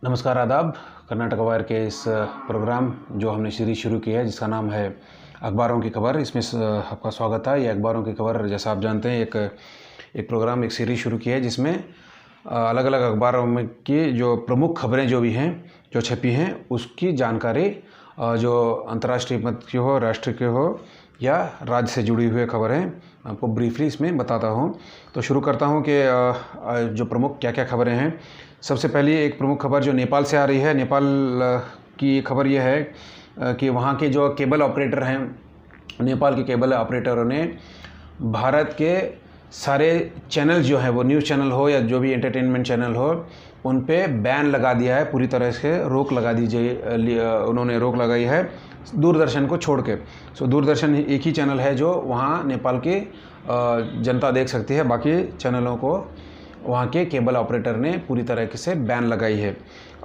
नमस्कार आदाब। कर्नाटक वायर के इस प्रोग्राम जो हमने सीरीज शुरू की है जिसका नाम है अखबारों की खबर, इसमें आपका स्वागत है। ये अखबारों की खबर, जैसा आप जानते हैं, एक प्रोग्राम, एक सीरीज शुरू की है जिसमें अलग अलग अखबारों में की जो प्रमुख खबरें जो भी हैं, जो छपी हैं, उसकी जानकारी जो अंतर्राष्ट्रीय मत की हो, राष्ट्रीय की हो या राज्य से जुड़ी हुई खबरें आपको ब्रीफली इसमें बताता हूँ। तो शुरू करता हूँ कि जो प्रमुख क्या क्या खबरें हैं। सबसे पहली एक प्रमुख खबर जो नेपाल से आ रही है। नेपाल की खबर यह है कि वहाँ के जो केबल ऑपरेटर हैं, नेपाल के केबल ऑपरेटरों ने भारत के सारे चैनल जो हैं, वो न्यूज़ चैनल हो या जो भी एंटरटेनमेंट चैनल हो, उन पे बैन लगा दिया है, पूरी तरह से रोक लगा उन्होंने रोक लगाई है दूरदर्शन को छोड़ के। सो दूरदर्शन एक ही चैनल है जो वहाँ नेपाल की जनता देख सकती है, बाकी चैनलों को वहाँ के केबल ऑपरेटर ने पूरी तरह से बैन लगाई है।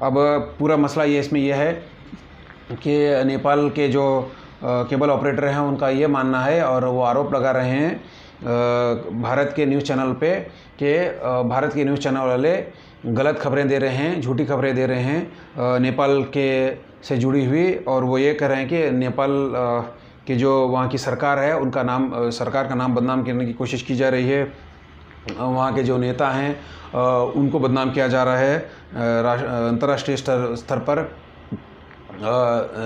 अब पूरा मसला ये इसमें यह है कि नेपाल के जो केबल ऑपरेटर हैं उनका ये मानना है और वो आरोप लगा रहे हैं भारत के न्यूज़ चैनल पे कि भारत के न्यूज़ चैनल वाले गलत खबरें दे रहे हैं, झूठी खबरें दे रहे हैं नेपाल के से जुड़ी हुई। और वो ये कह रहे हैं कि नेपाल की जो वहाँ की सरकार है, उनका नाम, सरकार का नाम बदनाम करने की कोशिश की जा रही है। वहाँ के जो नेता हैं उनको बदनाम किया जा रहा है। अंतर्राष्ट्रीय स्तर पर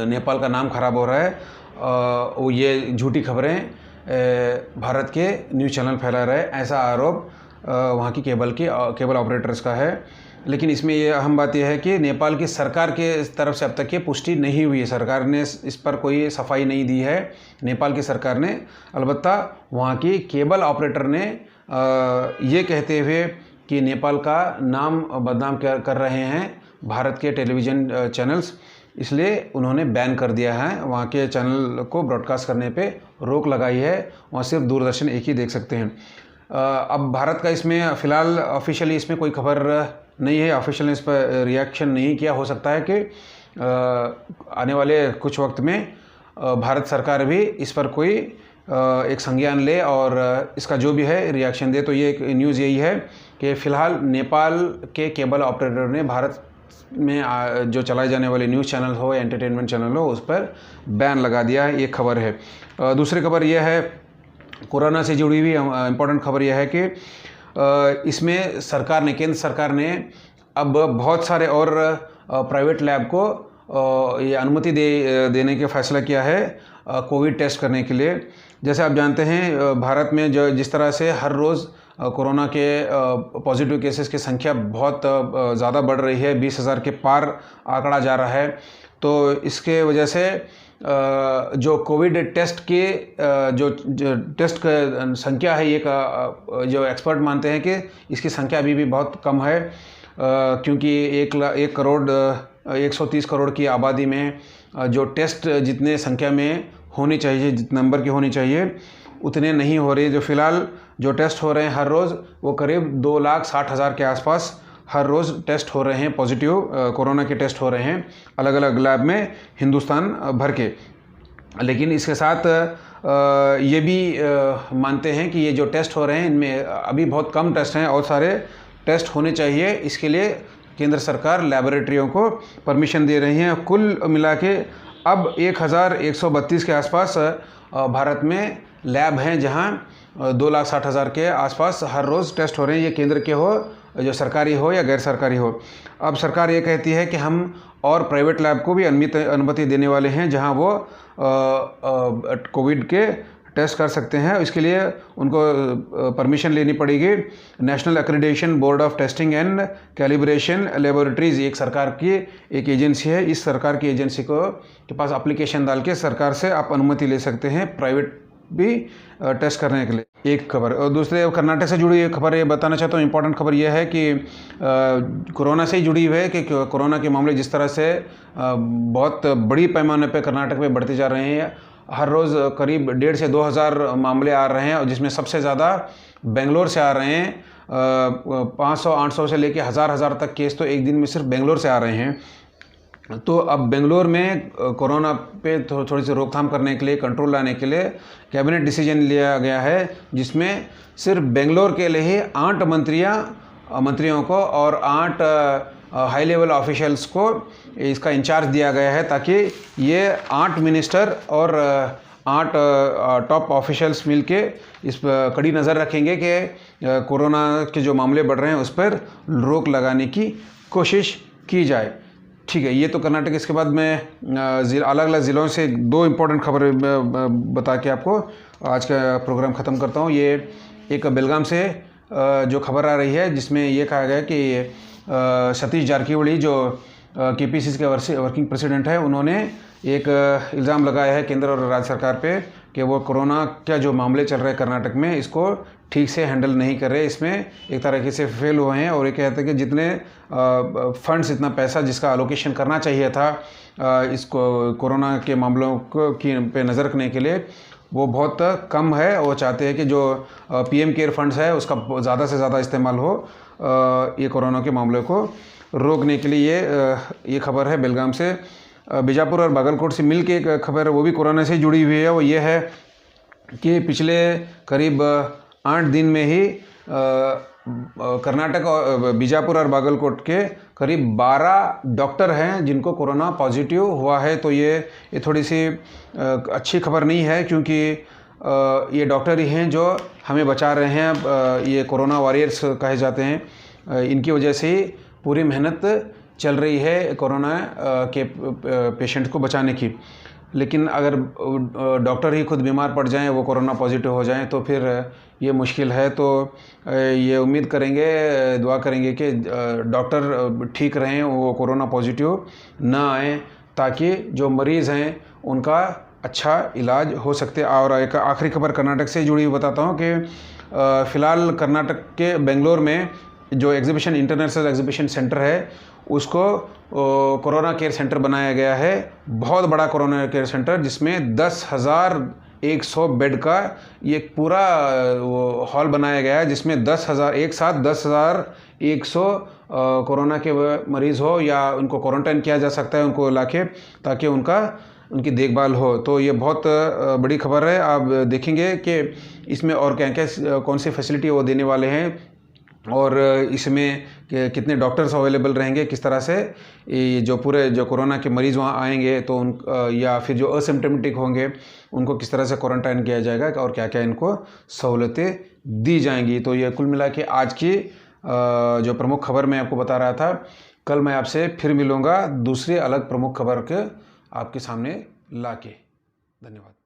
नेपाल का नाम खराब हो रहा है। वो ये झूठी खबरें भारत के न्यूज़ चैनल फैला रहे हैं, ऐसा आरोप वहाँ की केबल ऑपरेटर्स का है। लेकिन इसमें ये अहम बात यह है कि नेपाल की सरकार के तरफ से अब तक ये पुष्टि नहीं हुई है। सरकार ने इस पर कोई सफाई नहीं दी है, नेपाल की सरकार ने। अलबत्ता वहाँ की केबल ऑपरेटर ने ये कहते हुए कि नेपाल का नाम बदनाम कर रहे हैं भारत के टेलीविज़न चैनल्स, इसलिए उन्होंने बैन कर दिया है। वहाँ के चैनल को ब्रॉडकास्ट करने पे रोक लगाई है, वहाँ सिर्फ दूरदर्शन एक ही देख सकते हैं। अब भारत का इसमें फ़िलहाल ऑफिशियली इसमें कोई खबर नहीं है, ऑफिशियल ने इस पर रिएक्शन नहीं किया। हो सकता है कि आने वाले कुछ वक्त में भारत सरकार भी इस पर कोई एक संज्ञान ले और इसका जो भी है रिएक्शन दे। तो ये एक न्यूज़ यही है कि फ़िलहाल नेपाल के केबल ऑपरेटर ने भारत में जो चलाए जाने वाले न्यूज़ चैनल हो या एंटरटेनमेंट चैनल हो, उस पर बैन लगा दिया है। ये खबर है। दूसरी खबर यह है, कोरोना से जुड़ी हुई इम्पोर्टेंट खबर यह है कि इसमें सरकार ने, केंद्र सरकार ने अब बहुत सारे और प्राइवेट लैब को ये अनुमति देने का फैसला किया है कोविड टेस्ट करने के लिए। जैसे आप जानते हैं, भारत में जो जिस तरह से हर रोज़ कोरोना के पॉजिटिव केसेस की संख्या बहुत ज़्यादा बढ़ रही है, 20,000 के पार आंकड़ा जा रहा है। तो इसके वजह से जो कोविड टेस्ट की जो टेस्ट का संख्या है, ये जो एक्सपर्ट मानते हैं कि इसकी संख्या अभी भी बहुत कम है, क्योंकि 130 करोड़ की आबादी में जो टेस्ट जितने संख्या में होनी चाहिए, जितने नंबर की होनी चाहिए, उतने नहीं हो रहे। जो फ़िलहाल जो टेस्ट हो रहे हैं हर रोज़, वो करीब 2,60,000 के आसपास हर रोज़ टेस्ट हो रहे हैं, पॉजिटिव कोरोना के टेस्ट हो रहे हैं अलग अलग लैब में हिंदुस्तान भर के। लेकिन इसके साथ ये भी मानते हैं कि ये जो टेस्ट हो रहे हैं, इनमें अभी बहुत कम टेस्ट हैं और सारे टेस्ट होने चाहिए। इसके लिए केंद्र सरकार लैबोरेटरियों को परमिशन दे रही है। कुल मिला के अब 1,132 के आसपास भारत में लैब हैं जहां 2,60,000 के आसपास हर रोज़ टेस्ट हो रहे हैं। ये केंद्र के हो, जो सरकारी हो या गैर सरकारी हो। अब सरकार ये कहती है कि हम और प्राइवेट लैब को भी अनुमति देने वाले हैं जहां वो कोविड के टेस्ट कर सकते हैं। इसके लिए उनको परमिशन लेनी पड़ेगी। National accreditation board of testing and calibration laboratories एक सरकार की एक एजेंसी है। इस सरकार की एजेंसी के पास एप्लीकेशन डाल के सरकार से आप अनुमति ले सकते हैं प्राइवेट भी टेस्ट करने के लिए। एक खबर। और दूसरे कर्नाटक से जुड़ी एक खबर ये बताना चाहता हूँ। इम्पोर्टेंट खबर यह है कि कोरोना से ही जुड़ी हुई है कि कोरोना के मामले जिस तरह से बहुत बड़ी पैमाने पर कर्नाटक में बढ़ते जा रहे हैं। हर रोज़ करीब 1,500 से 2,000 मामले आ रहे हैं और जिसमें सबसे ज़्यादा बेंगलोर से आ रहे हैं। 500-800 से लेके हज़ार तक केस तो एक दिन में सिर्फ बेंगलोर से आ रहे हैं। तो अब बेंगलोर में कोरोना पे थोड़ी सी रोकथाम करने के लिए, कंट्रोल लाने के लिए कैबिनेट डिसीजन लिया गया है, जिसमें सिर्फ बेंगलोर के लिए ही 8 मंत्रियों को और 8 हाई लेवल ऑफिशियल्स को इसका इंचार्ज दिया गया है, ताकि ये 8 मिनिस्टर और 8 टॉप ऑफिशियल्स मिलके इस पर कड़ी नज़र रखेंगे कि कोरोना के जो मामले बढ़ रहे हैं उस पर रोक लगाने की कोशिश की जाए। ठीक है, ये तो कर्नाटक। इसके बाद मैं अलग अलग ज़िलों से 2 इम्पोर्टेंट खबर बता के आपको आज का प्रोग्राम ख़त्म करता हूँ। ये एक बेलगाम से जो खबर आ रही है, जिसमें ये कहा गया कि सतीश जारकिहोली जो केपीसीसी के वर्किंग प्रेसिडेंट है, उन्होंने एक इल्ज़ाम लगाया है केंद्र और राज्य सरकार पे कि वो कोरोना का जो मामले चल रहे हैं कर्नाटक में, इसको ठीक से हैंडल नहीं कर रहे, इसमें एक तरीके से फेल हुए हैं। और ये कहते हैं कि जितने फंड्स, इतना पैसा जिसका एलोकेशन करना चाहिए था इसको कोरोना के मामलों को पे नज़र रखने के लिए, वो बहुत कम है। वो चाहते हैं कि जो पीएम केयर फंड्स है उसका ज़्यादा से ज़्यादा इस्तेमाल हो ये कोरोना के मामलों को रोकने के लिए। ये खबर है बेलगाम से। बीजापुर और बागलकोट से मिल के एक खबर है, वो भी कोरोना से जुड़ी हुई है। वो ये है कि पिछले करीब 8 दिन में ही कर्नाटक और बीजापुर और बागलकोट के करीब 12 डॉक्टर हैं जिनको कोरोना पॉजिटिव हुआ है। तो ये थोड़ी सी अच्छी खबर नहीं है, क्योंकि ये डॉक्टर ही हैं जो हमें बचा रहे हैं। ये कोरोना वॉरियर्स कहे जाते हैं। इनकी वजह से ही पूरी मेहनत चल रही है कोरोना के पेशेंट को बचाने की। लेकिन अगर डॉक्टर ही खुद बीमार पड़ जाएं, वो कोरोना पॉजिटिव हो जाएं, तो फिर ये मुश्किल है। तो ये उम्मीद करेंगे, दुआ करेंगे कि डॉक्टर ठीक रहें, वो कोरोना पॉजिटिव ना आए, ताकि जो मरीज़ हैं उनका अच्छा इलाज हो सकते। और एक आखिरी खबर कर्नाटक से जुड़ी हुई बताता हूँ कि फ़िलहाल कर्नाटक के बेंगलोर में जो एग्जीबिशन इंटरनेशनल एग्जीबिशन सेंटर है, उसको कोरोना केयर सेंटर बनाया गया है। बहुत बड़ा कोरोना केयर सेंटर, जिसमें 10,100 बेड का ये पूरा हॉल बनाया गया है, जिसमें 10,000 एक साथ 10,100 कोरोना के मरीज़ हो या उनको क्वारंटाइन किया जा सकता है उनको लाके, ताकि उनकी देखभाल हो। तो ये बहुत बड़ी खबर है। आप देखेंगे कि इसमें और क्या कौन सी फैसिलिटी वो देने वाले हैं, और इसमें कितने डॉक्टर्स अवेलेबल रहेंगे, किस तरह से ये जो कोरोना के मरीज़ वहाँ आएंगे तो या फिर जो असिम्टोमेटिक होंगे उनको किस तरह से क्वारंटाइन किया जाएगा, और क्या क्या इनको सहूलतें दी जाएंगी। तो ये कुल मिला के आज की जो प्रमुख खबर मैं आपको बता रहा था। कल मैं आपसे फिर मिलूँगा दूसरी अलग प्रमुख खबर के आपके सामने लाके। धन्यवाद।